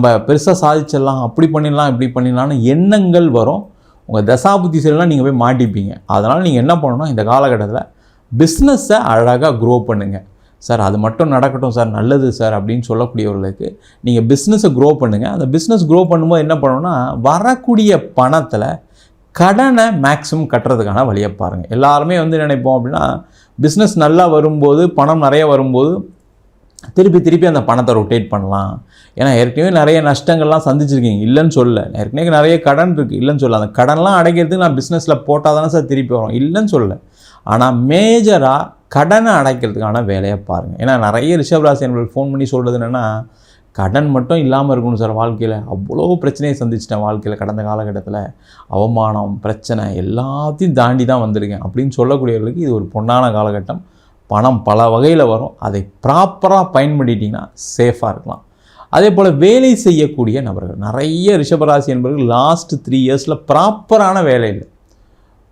நம்ம பெருசாக சாதிச்சிடலாம், அப்படி பண்ணிடலாம் இப்படி பண்ணிடலான்னு எண்ணங்கள் வரும். உங்கள் தசாபுத்தி சைடெலாம் நீங்கள் போய் மாட்டிப்பீங்க. அதனால் நீங்கள் என்ன பண்ணணும், இந்த காலகட்டத்தில் பிஸ்னஸை அழகாக க்ரோ பண்ணுங்கள். சார் அது மட்டும் நடக்கட்டும் சார், நல்லது சார் அப்படின்னு சொல்லக்கூடியவர்களுக்கு நீங்கள் பிஸ்னஸை க்ரோ பண்ணுங்கள். அந்த பிஸ்னஸ் க்ரோ பண்ணும்போது என்ன பண்ணணும்னா, வரக்கூடிய பணத்தில் கடனை மேக்ஸிமம் கட்டுறதுக்கான வழியை பாருங்கள். எல்லாருமே நினைப்போம் அப்படின்னா, பிஸ்னஸ் நல்லா வரும்போது, பணம் நிறைய வரும்போது திருப்பி அந்த பணத்தை ரொட்டேட் பண்ணலாம். ஏன்னா ஏற்கனவே நிறைய நஷ்டங்கள்லாம் சந்திச்சிருக்கீங்க, இல்லைன்னு சொல்ல. ஏற்கனவே நிறைய கடன் இருக்குது, இல்லைன்னு சொல்ல. அந்த கடன்லாம் அடைக்கிறதுக்கு நான் பிஸ்னஸில் போட்டால் தானே சார் திருப்பி வரும், இல்லைன்னு சொல்ல. ஆனால் மேஜராக கடனை அடைக்கிறதுக்கான வேலையை பாருங்கள். ஏன்னா நிறைய ரிஷபராசி என்பவர்கள் ஃபோன் பண்ணி சொல்கிறது என்னென்னா, கடன் மட்டும் இல்லாமல் இருக்கணும் சார் வாழ்க்கையில், அவ்வளோ பிரச்சனையை சந்திச்சிட்டேன் வாழ்க்கையில், கடந்த காலகட்டத்தில் அவமானம் பிரச்சனை எல்லாத்தையும் தாண்டி தான் வந்திருக்கேன் அப்படின்னு சொல்லக்கூடியவர்களுக்கு இது ஒரு பொன்னான காலகட்டம். பணம் பல வகையில் வரும், அதை ப்ராப்பராக பயன்படுத்திட்டிங்கன்னா சேஃபாக இருக்கலாம். அதே போல் வேலை செய்யக்கூடிய நபர்கள், நிறைய ரிஷபராசி என்பவர்கள் லாஸ்ட் 3 இயர்ஸில் ப்ராப்பரான வேலை இல்லை.